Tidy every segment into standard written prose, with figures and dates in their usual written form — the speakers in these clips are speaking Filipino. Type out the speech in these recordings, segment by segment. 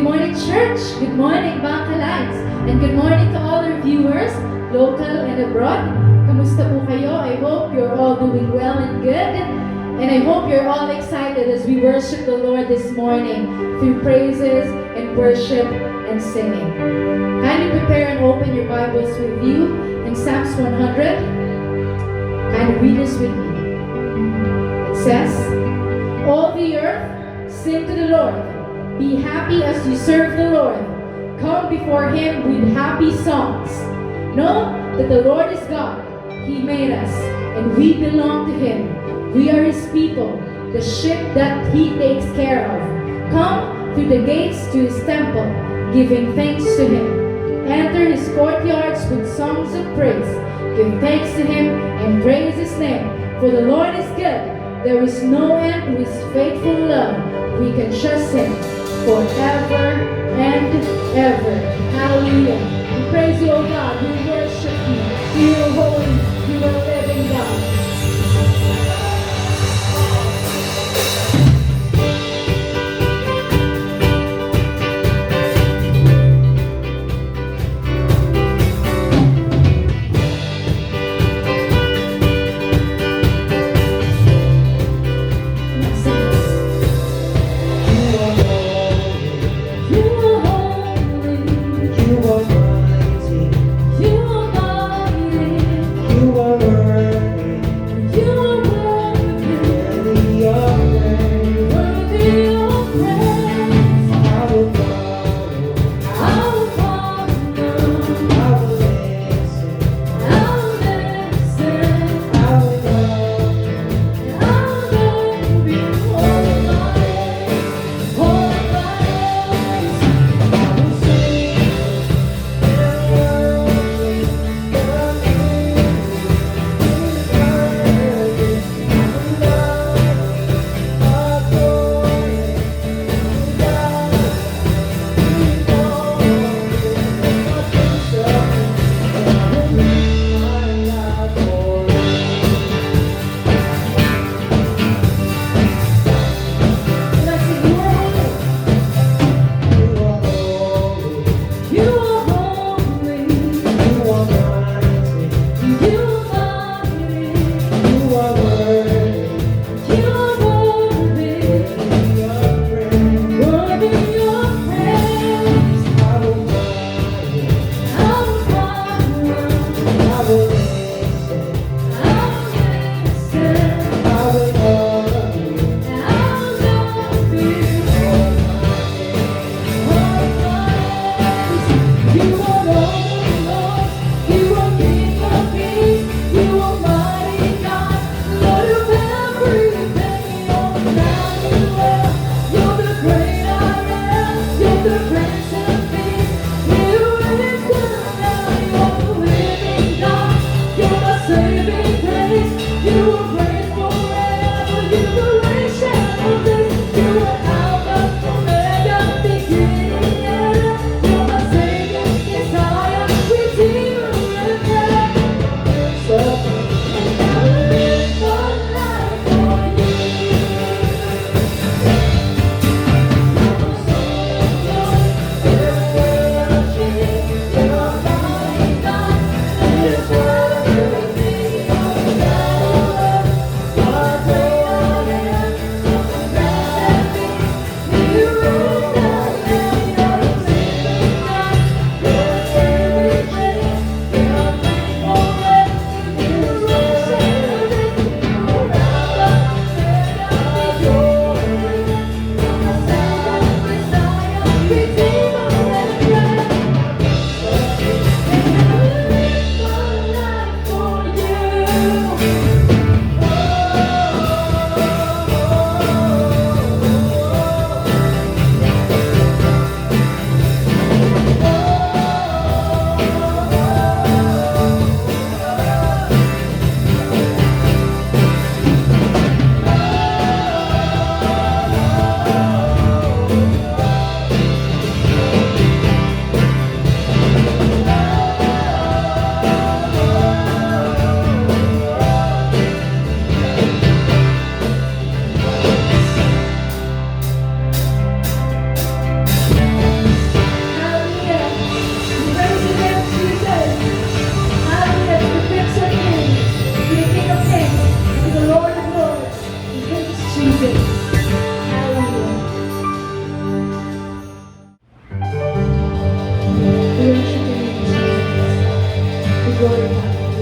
morning, church. Good morning, Bangkalites. And good morning to all our viewers, local and abroad. Kamusta po kayo? I hope you're all doing well and good. And I hope you're all excited as we worship the Lord this morning through praises and worship and singing. Kindly prepare and open your Bibles with you in Psalms 100. Kindly read this with me. It says, all the earth, sing to the Lord. Be happy as you serve the Lord. Come before Him with happy songs. Know that the Lord is God. He made us, and we belong to Him. We are His people, the sheep that He takes care of. Come through the gates to His temple, giving thanks to Him. Enter His courtyards with songs of praise. Give thanks to Him and praise His name. For the Lord is good. There is no end to His faithful love. We can trust Him forever and ever. Hallelujah. We praise you, O God. We worship you. You are holy. You are living God.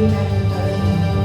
purihin natin para sa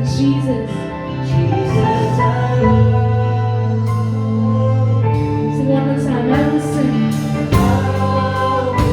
Jesus. Jesus, I love Sing one more time. I will sing. I will sing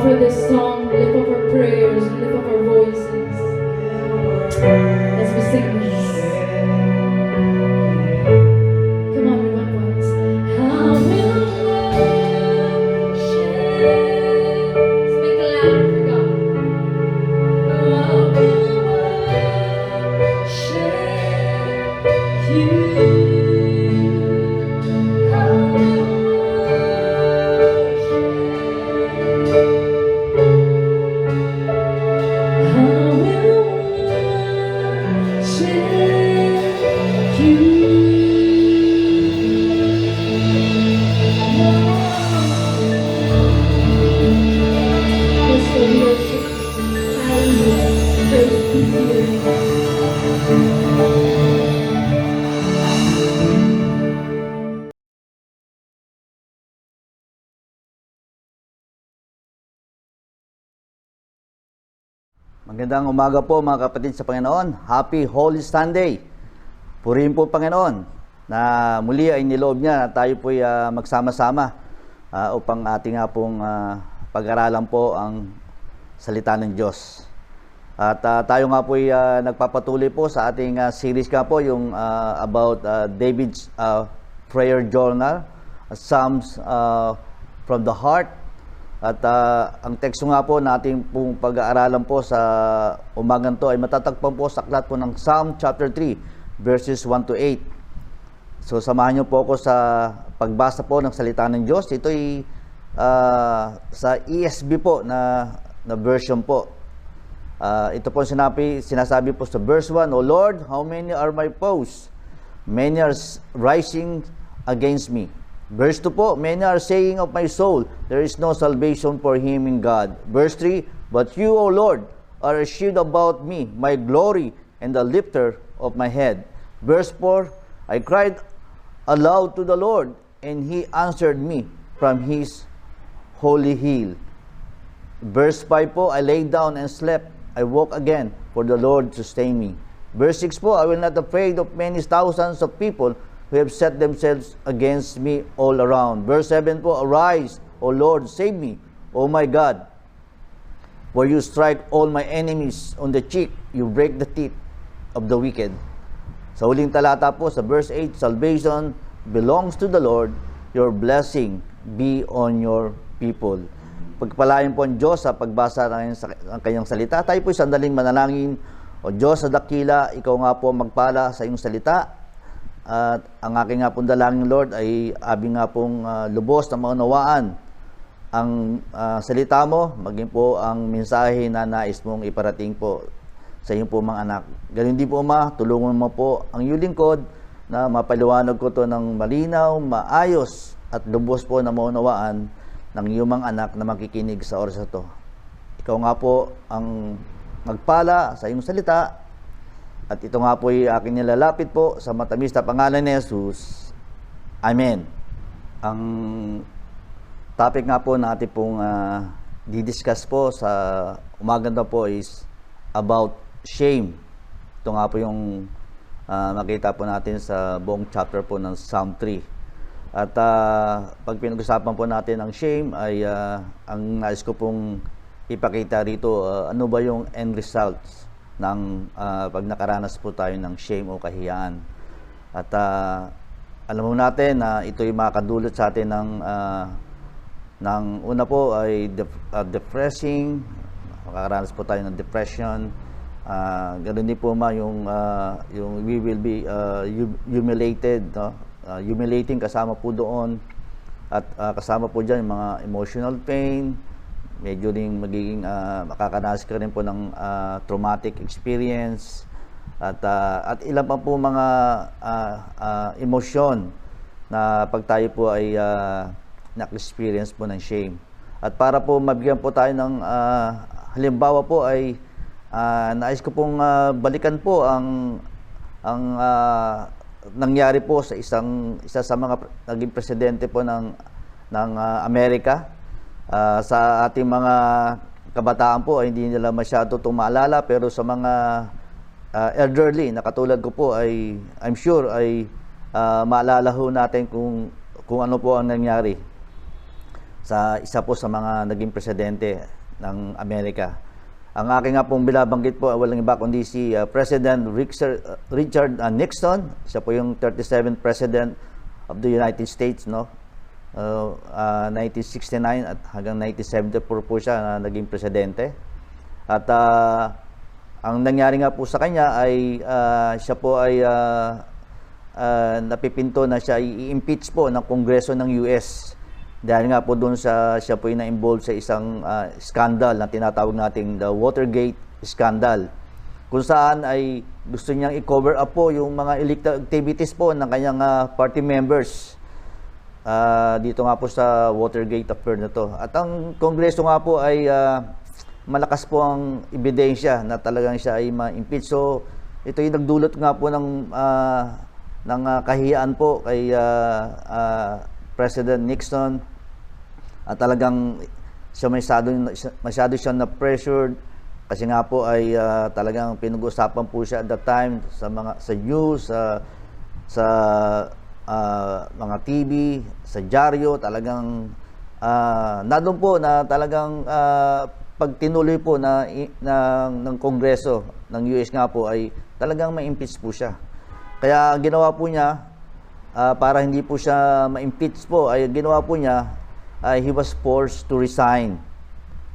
offer this song, lift up our prayers, lift up our voices. As we sing this. Come on, with one voice. I will worship. Speak louder for God. I will worship you. Magandang umaga po mga kapatid sa Panginoon. Happy Holy Sunday. Purihin po Panginoon na muli ay niloob niya na tayo po magsama-sama upang ating pong pag-aralan po ang salita ng Diyos. At tayo nga po nagpapatuloy po sa ating series nga po yung about David's prayer journal, Psalms from the heart. At ang teksto nga po natin pong pag-aaralan po sa umagang to ay matatagpuan po sa aklat po ng Psalm chapter 3 verses 1 to 8. So samahan niyo po ako sa pagbasa po ng salita ng Diyos. Ito ay sa ESV po na version po. Ito po sinasabi po sa verse 1, O Lord, how many are my foes? Many are rising against me. Verse 2 po, many are saying of my soul, there is no salvation for him in God. Verse 3, but you, O Lord, are a shield about me, my glory, and the lifter of my head. Verse 4, I cried aloud to the Lord, and he answered me from his holy hill. Verse 5 po, I lay down and slept. I woke again, for the Lord sustained me. Verse 6 po, I will not afraid of many thousands of people who have set themselves against me all around. Verse 7 po, arise, O Lord, save me, O my God. For you strike all my enemies on the cheek, you break the teeth of the wicked. Sa huling talata po, sa verse 8, salvation belongs to the Lord, your blessing be on your people. Pagpalain po ang Diyos sa pagbasa ng kanyang salita. Tayo po sandaling manalangin. O Diyos sa dakila, ikaw nga po magpala sa iyong salita. At ang aking nga pong dalangin, Lord, ay abing nga pong lubos na maunawaan ang salita mo, maging po ang mensahe na nais mong iparating po sa iyong po mga anak. Ganun din po, Ma, tulungan mo po ang iyong lingkod na mapaliwanag ko to ng malinaw, maayos at lubos po na maunawaan ng iyong mga anak na makikinig sa oras na to. Ikaw nga po ang magpala sa iyong salita. At ito nga po ay aking nilalapit po sa matamis na pangalan ni Jesus. Amen. Ang topic nga po natin pong didiscuss po sa umaga na po is about shame. Ito nga po yung makita po natin sa buong chapter po ng Psalm 3. At pag pinag-usapan po natin ang shame ay ang nais ko pong ipakita rito, ano ba yung end results ng pag nakaranas po tayo ng shame o kahiyaan. At alam mo natin na ito yung makakadulot sa atin ng una po ay depressing, makakaranas po tayo ng depression. Ganoon din po yung we will be humiliated, no? Humiliating kasama po doon. At kasama po dyan yung mga emotional pain, medyo rin magiging makakaranas ka rin po ng traumatic experience at ilan pa po mga emosyon na pag tayo po ay na-experience po ng shame. At para po mabigyan po tayo ng halimbawa po ay nais ko pong balikan po ang nangyari po sa isa sa mga naging presidente po ng Amerika. Sa ating mga kabataan po ay hindi nila masyado itong maalala, pero sa mga elderly na katulad ko po ay I'm sure ay maalala ho natin kung ano po ang nangyari sa isa po sa mga naging presidente ng Amerika. Ang aking nga pong binabanggit po, walang iba kundi si President Richard Nixon. Siya po yung 37th President of the United States, no? 1969 at hanggang 1974 po siya na naging presidente. At ang nangyari nga po sa kanya ay siya po ay napipinto na siya i-impeach po ng Kongreso ng US. Dahil nga po doon siya po ay na-involve sa isang scandal na tinatawag nating the Watergate scandal, kung saan ay gusto niyang i-cover up po yung mga illegal activities po ng kanyang party members dito nga po sa Watergate affair na to. At ang Kongreso nga po ay malakas po ang ebidensya na talagang siya ay ma-impeach. So ito yung nagdulot nga po ng kahiyaan po kay President Nixon. At talagang siya masyado siya na-pressured kasi nga po ay talagang pinag-usapan po siya at that time sa news, sa mga TV, sa dyaryo, talagang nandun po na talagang pag tinuloy po ng Kongreso ng US nga po ay talagang ma-impeach po siya. Kaya ginawa po niya para hindi po siya ma-impeach po, ay ginawa po niya he was forced to resign,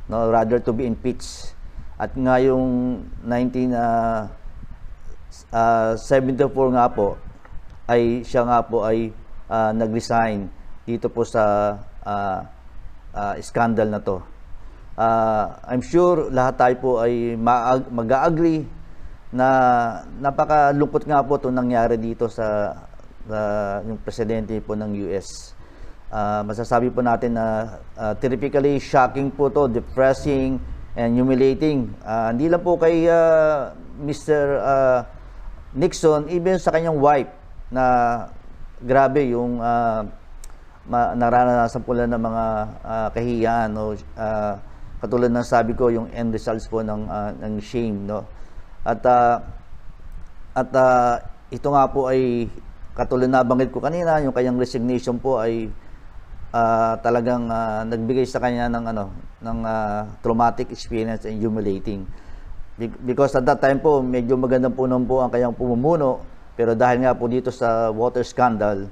no, rather to be impeached. At nga yung 1974 nga po ay siya nga po ay nag-resign dito po sa scandal na to. I'm sure lahat tayo po ay mag-agree na napakalungkot nga po itong nangyari dito sa yung presidente po ng US. Masasabi po natin na terrifically shocking po to, depressing and humiliating. Hindi lang po kay Mr. Nixon, even sa kanyang wife, na grabe yung naranasan po lang ng mga kahiyaan, no? Katulad ng sabi ko, yung end results po ng shame, no? At ito nga po ay katulad na banggit ko kanina, yung kanyang resignation po ay talagang nagbigay sa kanya ng traumatic experience and humiliating. Because at that time po, medyo magandang punon po ang kanyang pumumuno, pero dahil nga po dito sa water scandal,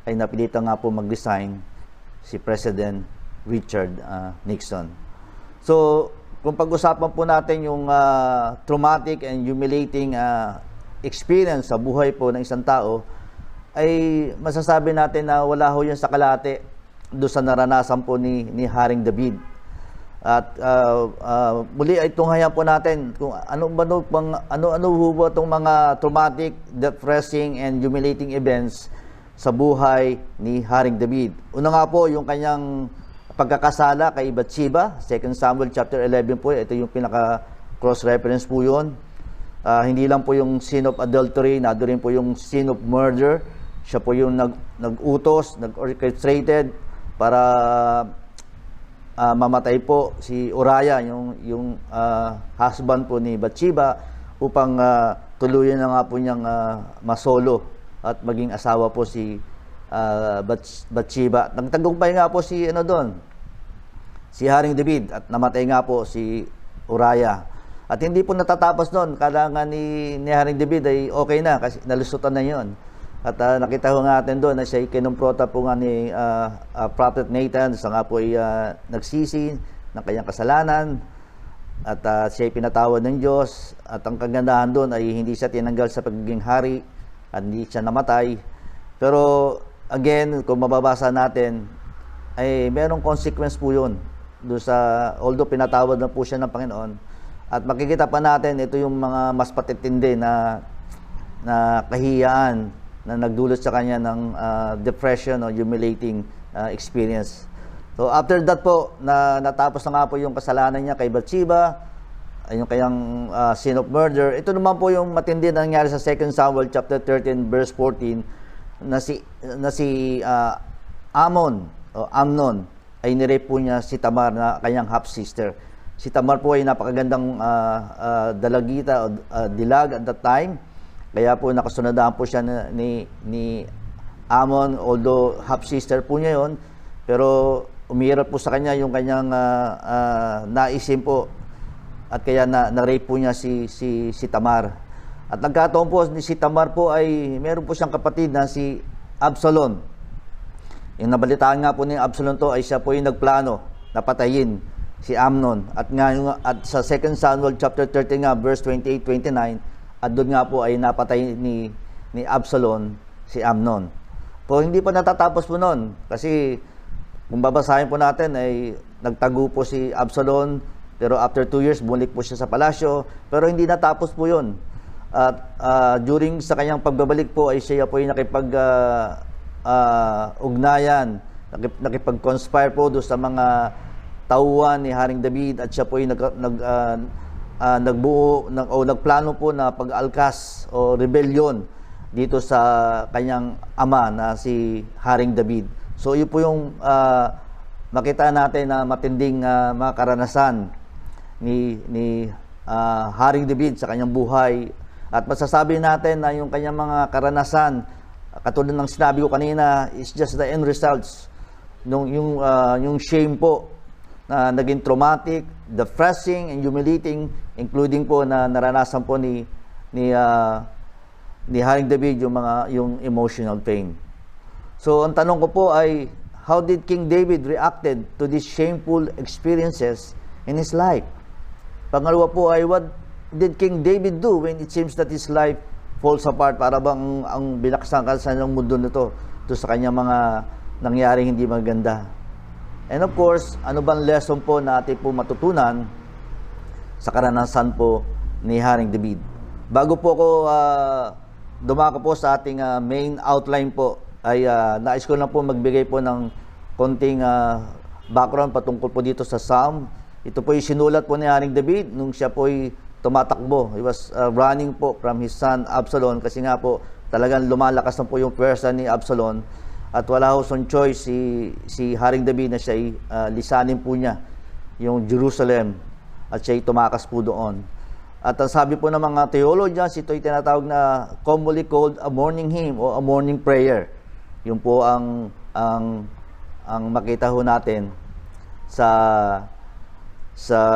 ay napilitan nga po mag-resign si President Richard Nixon. So, kung pag-usapan po natin yung traumatic and humiliating experience sa buhay po ng isang tao, ay masasabi natin na wala ho yun sa kalahati doon sa naranasan po ni Haring David. At muli ay tunghayan po natin kung ano ho ba itong mga traumatic, depressing, and humiliating events sa buhay ni Haring David. Una nga po yung kanyang pagkakasala kay Bathsheba, 2 Samuel chapter 11 po, ito yung pinaka cross reference po yun. Hindi lang po yung sin of adultery, nado rin po yung sin of murder. Siya po yung nag-utos, nag-orchestrated para mamatay po si Uriah, yung husband po ni Bathsheba, upang tuluyan na nga po niyang masolo at maging asawa po si Bathsheba. Nagtagumpay nga po si si Haring David, at namatay nga po si Uriah. At hindi po natatapos noon, kailangan ni Haring David ay okay na kasi nalusutan na yon. At nakita ko nga natin doon na siya kinumprota po nga ni Prophet Nathan, sa nga po ay nagsisi ng kanyang kasalanan, at siya ay pinatawad ng Diyos. At ang kagandahan doon ay hindi siya tinanggal sa pagiging hari at hindi siya namatay. Pero again, kung mababasa natin, ay merong consequence po yun doon sa, although pinatawad na po siya ng Panginoon. At makikita pa natin, ito yung mga mas patitindi na kahiyaan na nagdulot sa kanya ng depression o humiliating experience. So after that po, natapos na nga po yung kasalanan niya kay Bathsheba, yung kayang sin of murder. Ito naman po yung matindi na nangyari sa 2 Samuel chapter 13 verse 14, na si Amnon ay nirape po niya si Tamar na kanyang half-sister. Si Tamar po ay napakagandang dalagita o dilag at that time. Kaya po nakasunadahan po siya ni Amnon, although half-sister po niya yon, pero umiirap po sa kanya yung kanyang naisim po, at kaya na-rape po niya si Tamar. At nagkataon po si Tamar po ay meron po siyang kapatid na si Absalom. Yung nabalitaan nga po ni Absalom to ay siya po yung nagplano na patayin si Amnon. At sa 2 Samuel chapter 13 nga verse 28-29, at doon nga po ay napatay ni Absalom si Amnon. Po hindi pa natatapos po noon, kasi kung babasahin po natin ay nagtago po si Absalom, pero after 2 years bumalik po siya sa palasyo, pero hindi natapos po yun. At during sa kanyang pagbabalik po ay siya po ay ugnayan, nakipag-conspire po doon sa mga tauhan ni Haring David, at siya po ay nagplano po na pag-alkas o rebellion dito sa kanyang ama na si Haring David. So yun po yung makita natin na matinding mga karanasan ni Haring David sa kanyang buhay. At masasabi natin na yung kanyang mga karanasan, katulad ng sinabi ko kanina, is just the end results yung shame po na naging traumatic, depressing, and humiliating, including po na naranasan po ni Haring David yung emotional pain. So ang tanong ko po ay, how did King David reacted to these shameful experiences in his life? Pangalawa po ay, what did King David do when it seems that his life falls apart? Para bang ang binaksan ng mundo nito sa kanyang mga nangyaring hindi maganda? And of course, ano bang lesson po na ating po matutunan sa karanasan po ni Haring David? Bago po ako dumako po sa ating main outline po, ay nais ko lang po magbigay po ng konting background patungkol po dito sa Psalm. Ito po yung sinulat po ni Haring David nung siya po ay tumatakbo. He was running po from his son Absalom, kasi nga po talagang lumalakas na po yung pwersa ni Absalom at wala ho son choice si Haring David na siya ay lisanin po niya yung Jerusalem at siya ay tumakas po doon. At ang sabi po ng mga theologians, ito ay tinatawag na commonly called a morning hymn o a morning prayer. Yun po ang makita ho natin sa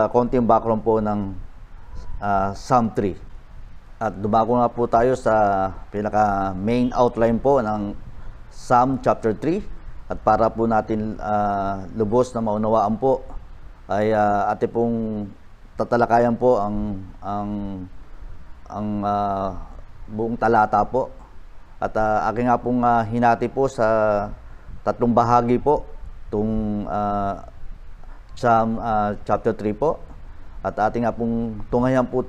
konting background po ng Psalm 3. At dumako nga po tayo sa pinaka main outline po ng Psalm chapter 3. At para po natin lubos na maunawaan po, ay ate pong tatalakayan po ang buong talata po. At aking nga pong hinati po sa tatlong bahagi po itong Psalm chapter 3 po. At ating nga pong tungayan po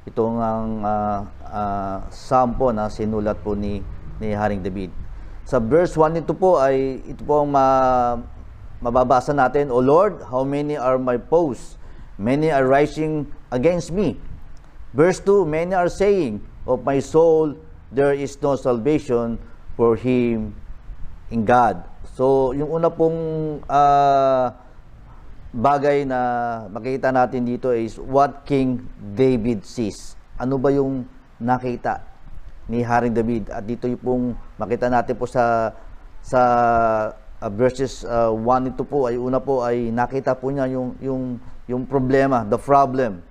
itong Psalm po na sinulat po ni Haring David. Sa verse 1 nito po ay ito po ang mababasa natin. O Lord, how many are my foes? Many are rising against me. Verse 2, many are saying of my soul, there is no salvation for him in God. So, yung una pong bagay na makita natin dito is what King David sees. Ano ba yung nakita ni Haring David? At dito yung pong makita natin po sa verses 1 ito po ay una po ay nakita po niya yung problema, the problem.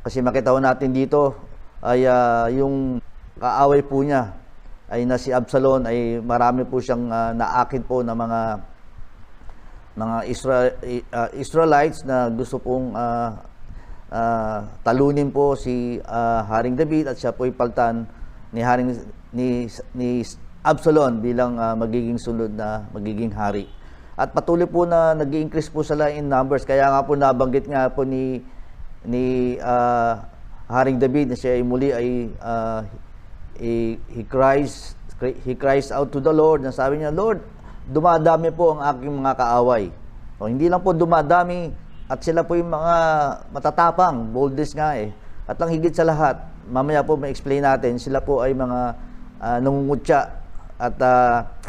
Kasi makita po natin dito ay yung kaaway po niya ay na si Absalom ay marami po siyang naakit po na mga Israelites na gusto pong talunin po si Haring David at siya po ipaltan ni Absalom bilang magiging sunod na magiging hari. At patuloy po na nag-increase po sila in numbers. Kaya nga po nabanggit nga po ni Haring David na siya ay muli ay he cries out to the Lord. Na sabi niya, Lord, dumadami po ang aking mga kaaway. O, hindi lang po dumadami at sila po yung mga matatapang, boldest nga eh. At ang higit sa lahat, mamaya po ma-explain natin, sila po ay mga nangungutya at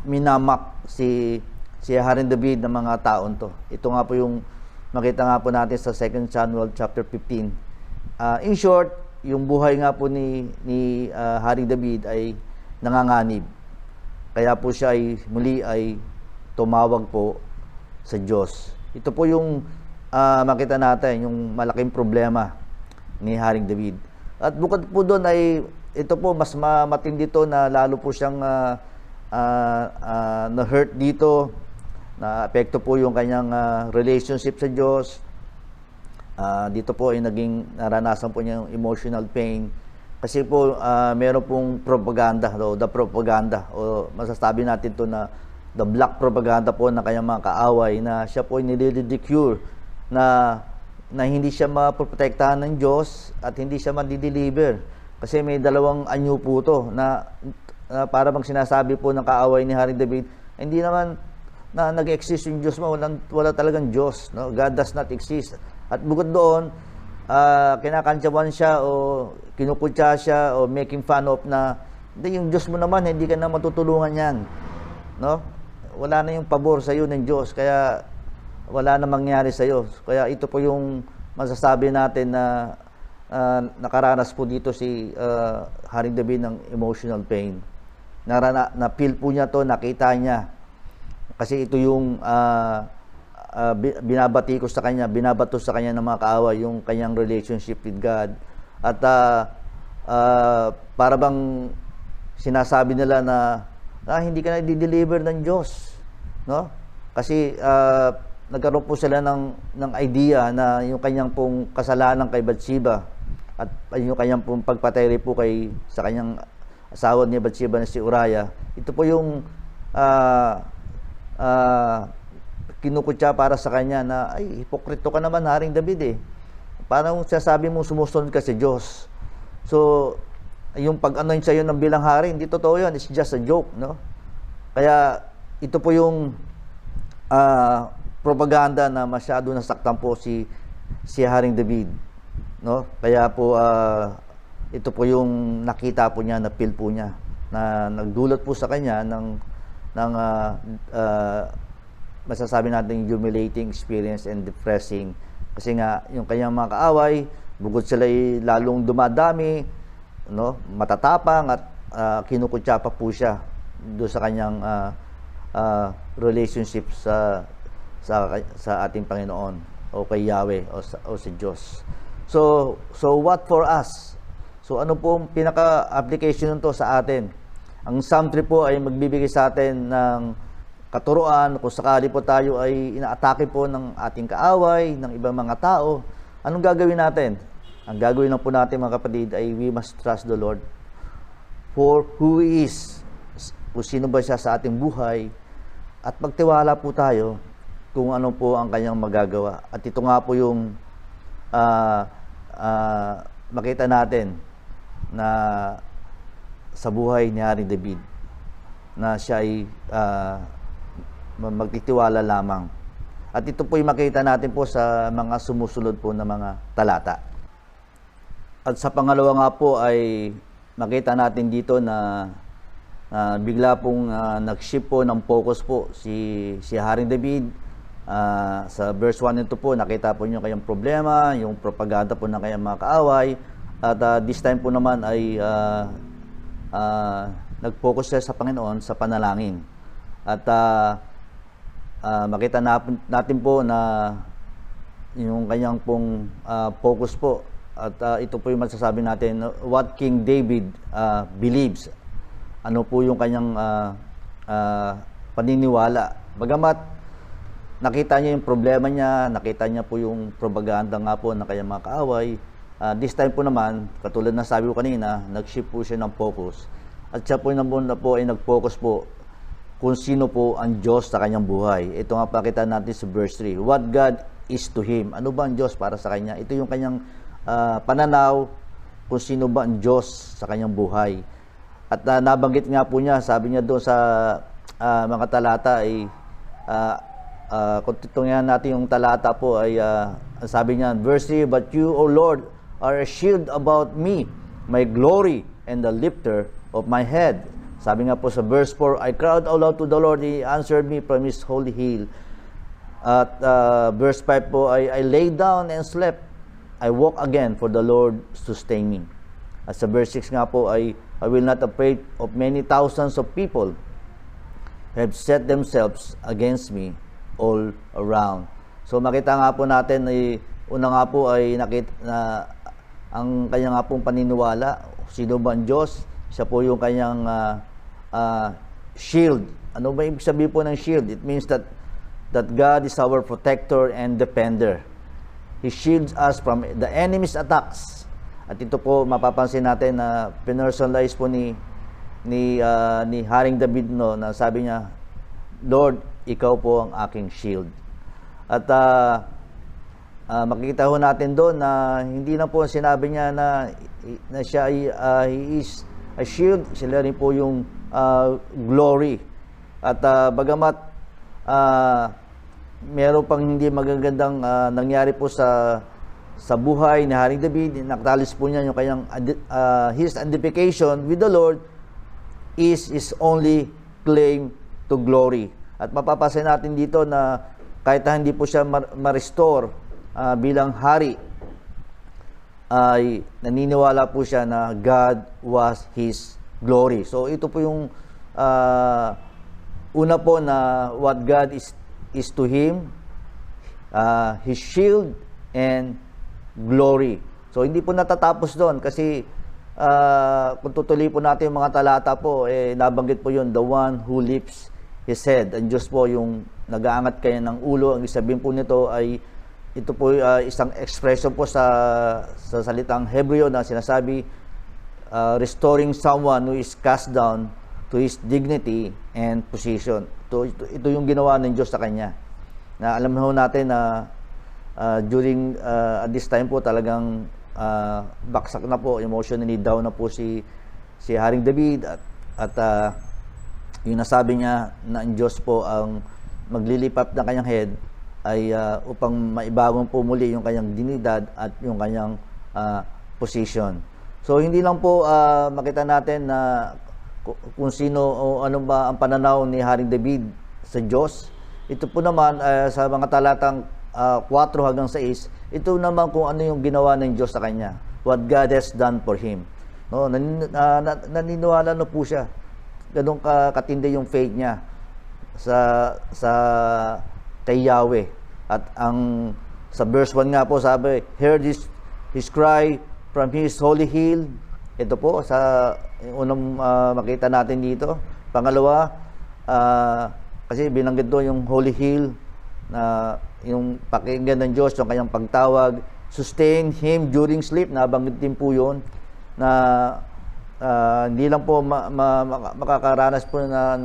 minamak si Haring David ng mga taon to. Ito nga po yung makita nga po natin sa 2 Samuel chapter 15. In short, yung buhay nga po ni Haring David ay nanganganib. Kaya po siya ay muli ay tumawag po sa Diyos. Ito po yung makita natin, yung malaking problema ni Haring David. At bukod po doon ay ito po mas matindi to na lalo po siyang na-hurt dito, na apekto po yung kanyang relationship sa Diyos. Dito po ay naranasan po niya yung emotional pain. Kasi po meron pong propaganda, the propaganda, o masasabi natin to na the black propaganda po ng kanyang mga kaaway na siya po ay nilidicure na hindi siya maprotektahan ng Diyos at hindi siya madideliver. Kasi may dalawang anyo po to na para bang sinasabi po ng kaaway ni Haring David, hindi naman na nag-exist yung Diyos mo, wala talagang Diyos, no? God does not exist. At bukod doon, kinakantsawan siya o kinukutya siya o making fun of na hindi, yung Diyos mo naman, hindi ka na matutulungan yan, no? Wala na yung pabor sa iyo ng Diyos, kaya wala na mangyari sa iyo. Kaya ito po yung masasabi natin na nakaranas po dito si Haring David ng emotional pain. Na-feel po niya to, nakita niya. Kasi ito yung binabato sa kanya ng mga kaaway, yung kanyang relationship with God. At para bang sinasabi nila na hindi ka na di-deliver ng Diyos, no? Kasi nagkaroon po sila ng idea na yung kanyang pong kasalanan kay Bathsheba at yung kanyang pong pagpatay po sa kanyang asawa ni Bathsheba na si Uriah. Ito po yung kinukutya para sa kanya na, ay, hipokrito ka naman, Haring David eh. Parang sasabi mo sumusunod ka sa Diyos. So, yung pag-anoint sa'yo ng bilang hari, hindi totoo yun. It's just a joke, no? Kaya, ito po yung propaganda na masyado nasaktan po si Haring David, no? Kaya po, ito po yung nakita po niya, na-feel po niya, na nagdulot po sa kanya ng masasabi natin humiliating experience and depressing. Kasi nga, yung kanyang mga kaaway, bukod sila ay lalong dumadami, no, matatapang at kinukutya pa po siya doon sa kanyang relationship sa ating Panginoon o kay Yahweh o sa Diyos. So what for us? So ano po ang pinaka-application nito sa atin? Ang Psalm 3 po ay magbibigay sa atin ng katuruan kung sakali po tayo ay inaatake po ng ating kaaway, ng ibang mga tao. Anong gagawin natin? Ang gagawin lang po natin, mga kapatid, ay we must trust the Lord for who He is, kung sino ba siya sa ating buhay, at magtiwala po tayo kung ano po ang kanyang magagawa. At ito nga po yung makita natin na sa buhay ni Haring David, na siya ay magtitiwala lamang. At ito po yung makita natin po sa mga sumusunod po na mga talata. At sa pangalawa nga po ay makita natin dito na bigla pong nag-shift po ng focus po si Haring David. Sa verse 1 nito po, nakita po niyo kayang problema, yung propaganda po ng kayang mga kaaway. At this time po naman ay nag-focus siya sa Panginoon sa panalangin. At makita natin po na yung kanyang pong focus po, at ito po yung masasabi natin, what King David believes. Ano po yung kanyang paniniwala. Bagamat nakita niya yung problema niya, nakita niya po yung propaganda nga po ng kanyang mga kaaway, this time po naman, katulad na sabi ko kanina, nag-shift po siya ng focus. At siya po naman po ay nag-focus po kung sino po ang Diyos sa kanyang buhay. Ito nga pakita natin sa verse 3. What God is to him. Ano ba ang Diyos para sa kanya? Ito yung kanyang pananaw kung sino ba ang Diyos sa kanyang buhay. At nabanggit nga po niya, sabi niya doon sa mga talata ay kung titingnan natin yung talata po ay sabi niya, verse 3, but you, O Lord, are a shield about me, my glory and the lifter of my head. Sabi nga po sa verse 4, I cried aloud to the Lord, He answered me from His holy hill. At verse 5 po, I lay down and slept. I woke again, for the Lord sustained me. At sa verse 6 nga po, I will not afraid of many thousands of people who have set themselves against me all around. So makita nga po natin, una nga po ay nakita na ang kanya nga pong paniniwala, sino ba ang Diyos? Siya po yung kanyang shield. Ano ba ibig sabihin po ng shield? It means that God is our protector and defender. He shields us from the enemy's attacks. At ito po mapapansin natin na personalize po ni Haring David, no, na sabi niya, Lord, ikaw po ang aking shield. At makikita ho natin doon na hindi na po sinabi niya na siya ay he is a shield, sila rin po yung glory. At bagamat meron pang hindi magagandang nangyari po sa buhay ni Haring David, nakatalis po niya yung kanyang his identification with the Lord is his only claim to glory. At mapapansin natin dito na kahit na hindi po siya ma-restore bilang hari, ay naniniwala po siya na God was His glory. So ito po yung una po na what God is to him, His shield and glory. So hindi po natatapos doon kasi kung tutuloy po natin yung mga talata po, nabanggit po yun, the one who lifts his head. Ang Diyos po yung nag-aangat kanya ng ulo. Ang sabihin po nito ay ito po isang expression po sa salitang Hebreo na sinasabi, restoring someone who is cast down to his dignity and position. Ito yung ginawa ng Diyos sa kanya. na alam na ho natin na during at this time po talagang baksak na po, emotionally down na po si Haring David at yung nasabi niya na ang Diyos po ang maglilipat ng kanyang head ay upang maibagong po muli yung kanyang dignidad at yung kanyang position. So hindi lang po makita natin na kung sino o ano ba ang pananaw ni Haring David sa Diyos. Ito po naman sa mga talatang 4 hanggang 6, ito naman kung ano yung ginawa ng Diyos sa kanya. What God has done for him. No, naniniwala na po siya. Ganun katindi yung faith niya sa kay Yahweh. At ang sa verse 1 nga po sabi, heard his cry from his holy hill. Ito po sa unang makita natin dito. Pangalawa, kasi binanggit doon yung holy hill na yung pakinggan ng Diyos, yung kanyang pagtawag, sustain him during sleep. Nabanggit din po yun na hindi lang po makakaranas po na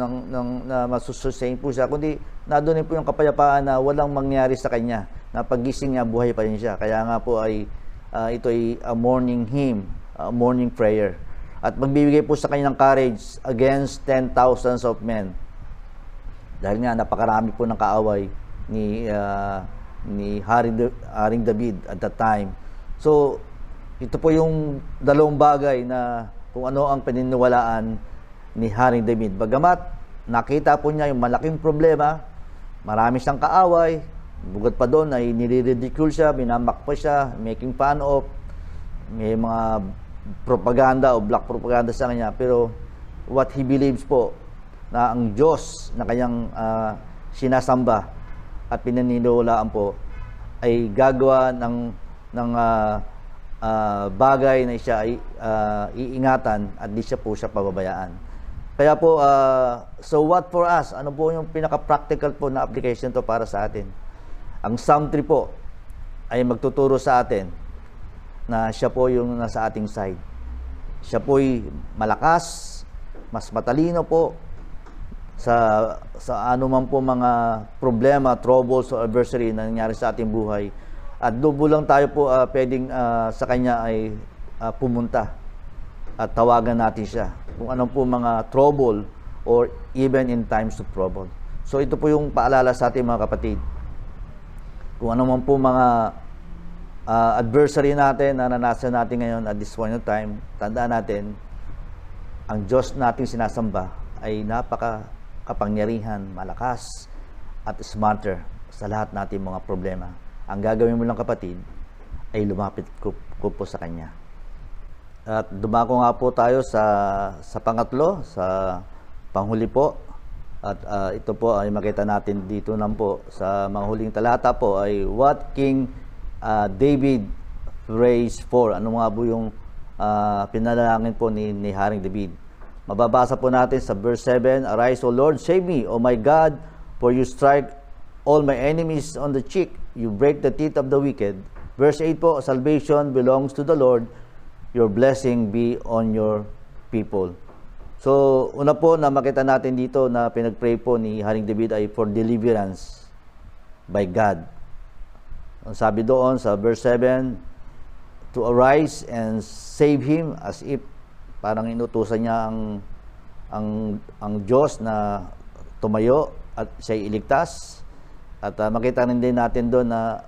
masusustain po siya, kundi nadoon po yung kapayapaan na walang mangyari sa kanya, na paggising niya buhay pa rin siya. Kaya nga po ay ito ay a morning hymn, a morning prayer, at magbibigay po sa kanya ng courage against 10,000s of men, dahil nga napakarami po ng kaaway ni Haring David at that time. So ito po yung dalawang bagay na kung ano ang paniniwalaan ni Haring David. Bagamat nakita po niya yung malaking problema, marami siyang kaaway, bukod pa doon ay nire-ridicule siya, binamak pa siya, making fun of, may mga propaganda o black propaganda sa kanya, pero what he believes po na ang Diyos na kanyang sinasamba at pinaniniwalaan po ay gagawa ng bagay na siya ay iingatan at di siya po siya pababayaan. Kaya po, so what for us? Ano po yung pinaka-practical po na application to para sa atin? Ang Psalm 3 po ay magtuturo sa atin na siya po yung nasa ating side. Siya po ay malakas, mas matalino po sa anuman po mga problema, troubles o adversity na nangyari sa ating buhay. At doon lang tayo po pwedeng sa kanya ay pumunta at tawagan natin siya kung anong po mga trouble or even in times of trouble. So ito po yung paalala sa ating mga kapatid. Kung ano man po mga adversary natin na naranasan natin ngayon at this point of time, tandaan natin, ang Diyos nating sinasamba ay napaka-kapangyarihan, malakas at smarter sa lahat nating mga problema. Ang gagawin mo lang, kapatid, ay lumapit ko po sa Kanya. At dumako nga po tayo sa pangatlo, sa panghuli po. At ito po ay makita natin dito na po sa mga huling talata po ay what King David prays for. Ano nga po yung pinalangin po ni Haring David. Mababasa po natin sa verse 7, Arise, O Lord, save me, O my God, for you strike all my enemies on the cheek. You break the teeth of the wicked. Verse 8 po, salvation belongs to the Lord. Your blessing be on your people. So, una po na makita natin dito na pinag-pray po ni Haring David ay for deliverance by God. Ang sabi doon sa verse 7, to arise and save him, as if parang inutusan niya ang Diyos na tumayo at siya'y iligtas. At makita rin din natin doon na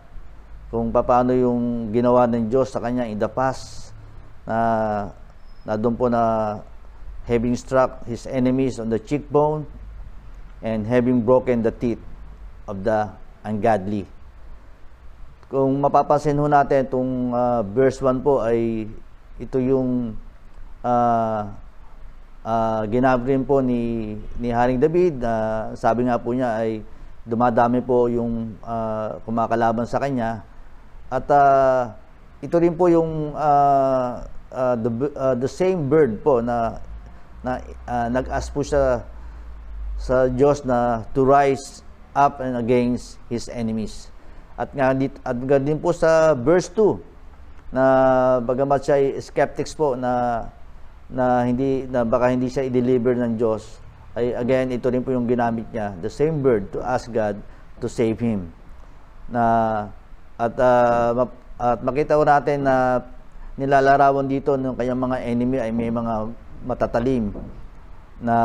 kung paano yung ginawa ng Diyos sa kanya in the past, na doon po na having struck his enemies on the cheekbone and having broken the teeth of the ungodly. Kung mapapansin ho natin, itong verse 1 po ay ito yung ginamit rin po ni Haring David. Sabi nga po niya ay dumadami po yung kumakalaban sa kanya. At ito rin po yung the same bird po na nag-ask po siya sa Diyos na to rise up and against his enemies. At din po sa verse 2 na bagamat siya ay skeptics po na baka hindi siya i-deliver ng Diyos, ay again ito rin po yung ginamit niya, the same bird, to ask God to save him. At makita ko natin na nilalarawan dito ng kanyang mga enemy ay may mga matatalim na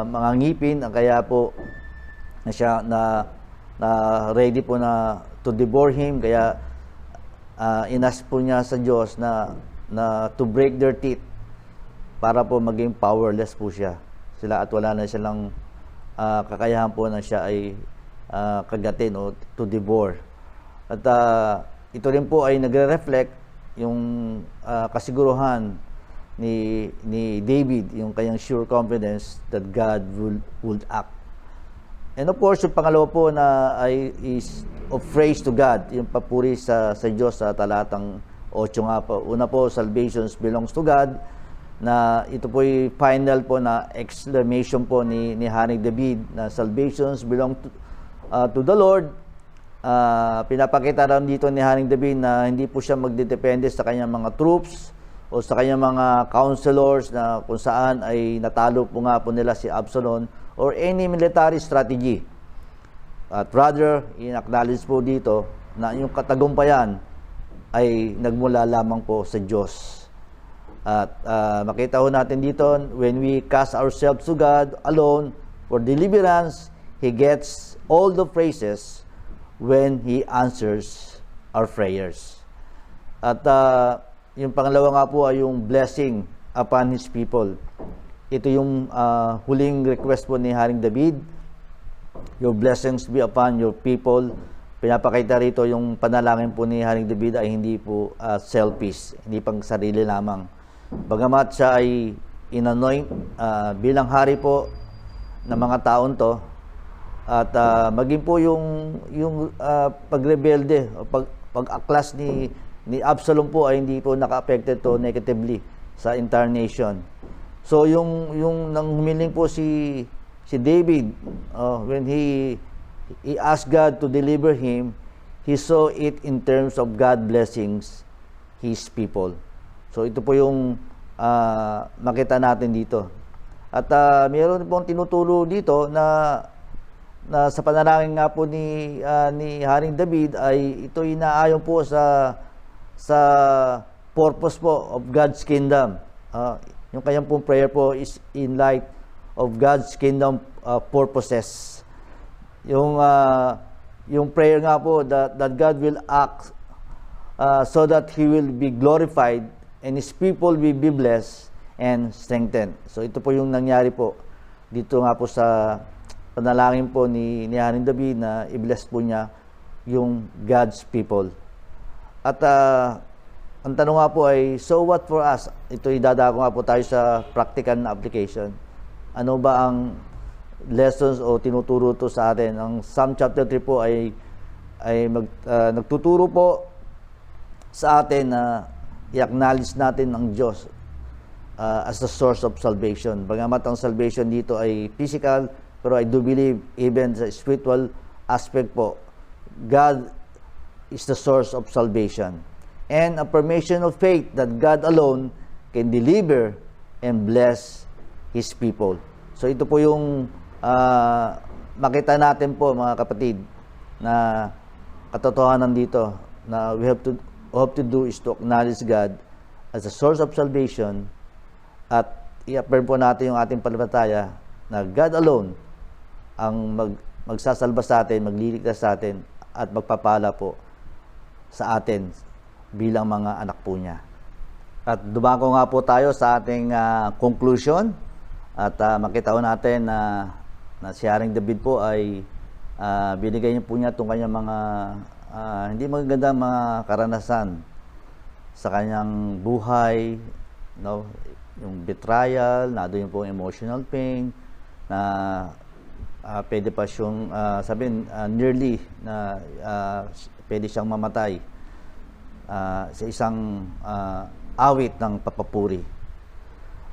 mga ngipin, kaya po na siya na ready po na to devour him, kaya inas po niya sa Diyos na to break their teeth para po maging powerless po sila at wala na silang kakayahan po na siya ay kagatin o to devour. At ito rin po ay nagre-reflect yung kasiguruhan ni David, yung kanyang sure confidence that God would act. And of course, yung pangalawa po na is of praise to God, yung papuri sa Diyos sa talatang 8 nga po. Una po, salvation belongs to God, na ito po yung final po na exclamation po ni Haring David na salvations belong to the Lord. Pinapakita rin dito ni Haring David na hindi po siya magdedepende sa kanyang mga troops o sa kanyang mga counselors na kung saan ay natalo po nga po nila si Absalom or any military strategy. At rather, in-acknowledge po dito na yung katagumpayan ay nagmula lamang po sa Diyos. At makita ho natin dito, when we cast ourselves to God alone for deliverance, He gets all the praises when He answers our prayers. At yung pangalawa nga po ay yung blessing upon His people. Ito yung huling request po ni Haring David. Your blessings be upon your people. Pinapakita rito yung panalangin po ni Haring David ay hindi po selfish, hindi pang sarili lamang. Bagamat siya ay inanoint bilang hari po ng mga taon to, at maging po yung pagrebelde o pag-aklas ni Absalom po ay hindi po naka-affected to negatively sa entire nation. So yung nang humiling po si David, when he asked God to deliver him, he saw it in terms of God blessings his people. So ito po yung makita natin dito. At mayroon pong tinuturo dito na sa panalangin nga po ni Haring David ay ito inaayon po sa purpose po of God's kingdom. Yung kanyang pong prayer po is in light of God's kingdom purposes. Yung prayer nga po that God will act so that He will be glorified and His people will be blessed and strengthened. So ito po yung nangyari po dito nga po sa panalangin po ni Haring David na i-bless po niya yung God's people. At ang tanong nga po ay, so what for us? Ito idadako nga po tayo sa practical na application. Ano ba ang lessons o tinuturo to sa atin? Ang Psalm chapter 3 po ay nagtuturo po sa atin na i-acknowledge natin ang Diyos as the source of salvation. Bagamat ang salvation dito ay physical, pero I do believe even sa spiritual aspect po, God is the source of salvation. And affirmation of faith that God alone can deliver and bless His people. So ito po yung makita natin po mga kapatid na katotohanan dito na we have to do is to acknowledge God as a source of salvation at i-affirm po natin yung ating pananampalataya na God alone ang magsasalba sa atin, magliligtas sa atin at magpapala po sa atin bilang mga anak po niya. At dumako nga po tayo sa ating conclusion at makita ko natin na si Haring David po ay binigay niya po niya itong kanyang mga hindi magagandang mga karanasan sa kanyang buhay, no? Yung betrayal, na doon yung po emotional pain na pwede pa siyang sabihin nearly na pwede siyang mamatay sa isang awit ng papapuri.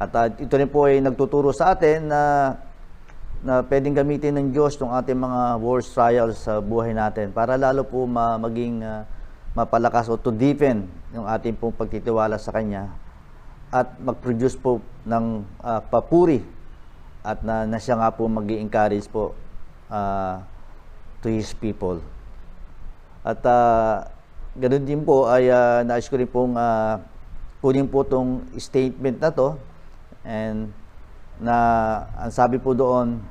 At ito rin po ay nagtuturo sa atin na pwedeng gamitin ng Diyos ng ating mga worst trials sa buhay natin para lalo po maging mapalakas o to deepen yung ating pong pagtitiwala sa Kanya at mag-produce po ng papuri at na siya nga po mag-i-encourage po to His people. At ganun din po ay nais ko rin pong kunin po itong statement na to, and na ang sabi po doon,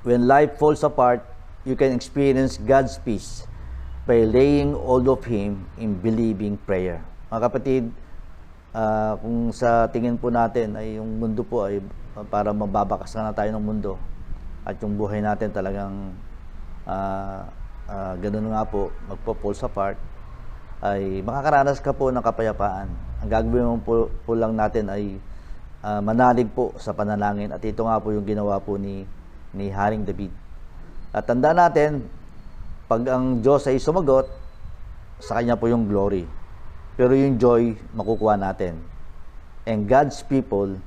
when life falls apart, you can experience God's peace by laying hold of Him in believing prayer. Mga kapatid, kung sa tingin po natin ay yung mundo po ay para mababakas na tayo ng mundo, at yung buhay natin talagang ganun nga po, magpo-falls apart, ay makakaranas ka po ng kapayapaan. Ang gagawin mo po lang natin ay manalig po sa panalangin, at ito nga po yung ginawa po ni Haring David. At tandaan natin, pag ang Diyos ay sumagot, sa Kanya po yung glory, pero yung joy makukuha natin, and God's people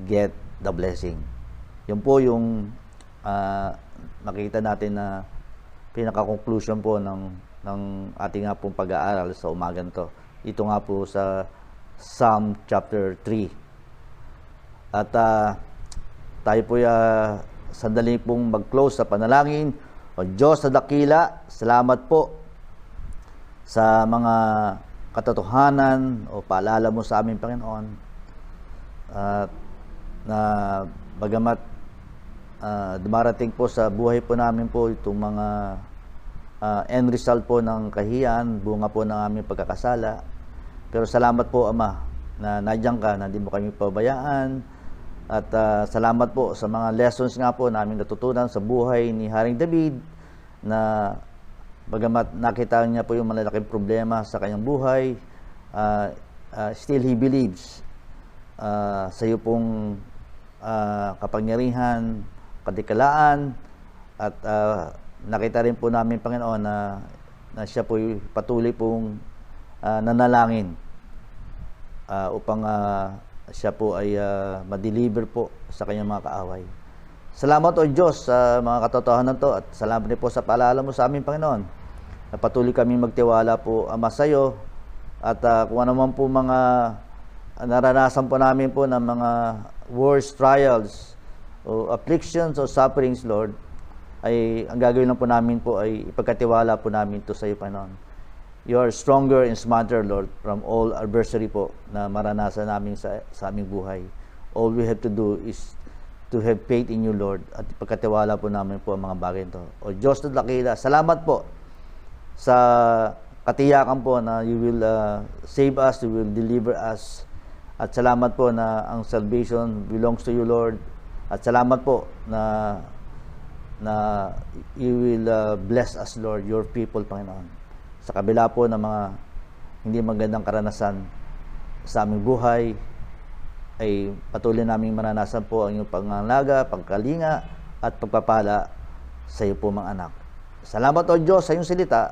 get the blessing. Yun po yung makita natin na pinaka-conclusion po ng ating nga pong pag-aaral sa umagang to. Ito nga po sa Psalm chapter 3. At tayo po sandali pong mag-close sa panalangin. O Diyos na dakila, salamat po sa mga katotohanan o paalala mo sa aming Panginoon. Na bagamat dumarating po sa buhay po namin po itong mga end result po ng kahiyan, bunga po ng aming pagkakasala. Pero salamat po, Ama, na nandiyan ka, na hindi mo kami pabayaan. At salamat po sa mga lessons nga po namin natutunan sa buhay ni Haring David, na bagamat nakita niya po yung malalaking problema sa kanyang buhay, still he believes sa iyo pong kapangyarihan, katikalaan, at nakita rin po namin, Panginoon, na siya po patuloy pong nanalangin upang siya po ay ma-deliver po sa kanyang mga kaaway. Salamat o Diyos sa mga katotohanan to, at salamat rin po sa paalala mo sa amin, Panginoon, na patuloy kami magtiwala po, Ama, sa iyo, at kung ano man po mga naranasan po namin po ng mga worst trials o afflictions o sufferings, Lord, ay ang gagawin lang po namin po ay ipagkatiwala po namin to sa iyo, Panginoon. You are stronger and smarter, Lord, from all adversity po na maranasan namin sa aming buhay. All we have to do is to have faith in you, Lord, at ipagkatiwala po namin po ang mga bagay ito. O Diyos na dakila, salamat po sa katiyakan po na you will save us, you will deliver us. At salamat po na ang salvation belongs to you, Lord. At salamat po na you will bless us, Lord, your people, Panginoon. Sa kabila po ng mga hindi magandang karanasan sa aming buhay, ay patuloy naming maranasan po ang iyong pangangalaga, pagkalinga, at pagpapala sa iyo po, mga anak. Salamat, O Diyos, sa iyong salita.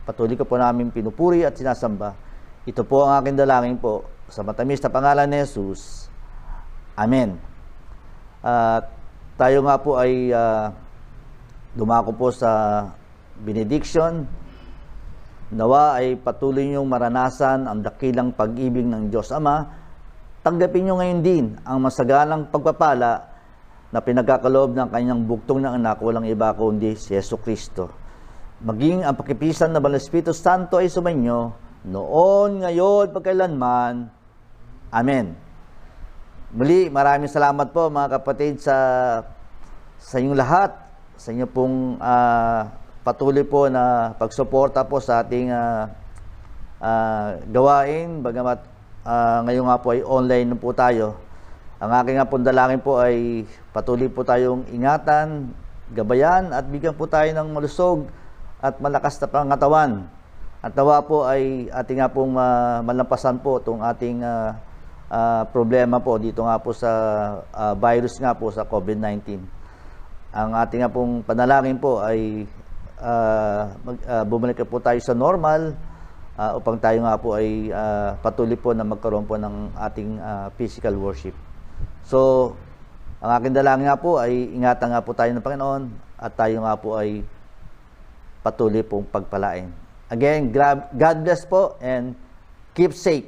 Patuloy ko po namin pinupuri at sinasamba. Ito po ang aking dalangin po sa matamis na pangalan ni Jesus. Amen. Tayo nga po ay dumako po sa benediction. Nawa ay patuloy niyong maranasan ang dakilang pag-ibig ng Diyos Ama. Tanggapin niyo ngayon din ang masagalang pagpapala na pinagkakaloob ng kanyang buktong ng anak, walang iba kundi si Yesu Kristo. Maging ang pakipisan ng Banal Espiritu Santo ay sumainyo noon, ngayon, pagkailanman. Amen. Muli, maraming salamat po, mga kapatid, sa inyong lahat, sa inyo pong patuloy po na pagsuporta po sa ating gawain. Bagamat ngayon nga po ay online po tayo, ang aking nga pong dalangin po ay patuloy po tayong ingatan, gabayan, at bigyan po tayo ng malusog at malakas na pangatawan. At nawa po ay ating nga pong malampasan po itong ating problema po dito nga po sa virus nga po sa COVID-19. Ang ating nga pong panalangin po ay bumalik po tayo sa normal, upang tayo nga po ay patuloy po na magkaroon po ng ating physical worship. So, ang aking dalangin nga po ay ingatan nga po tayo ng Panginoon, at tayo nga po ay patuloy pong pagpalain. Again, God bless po, and keep safe.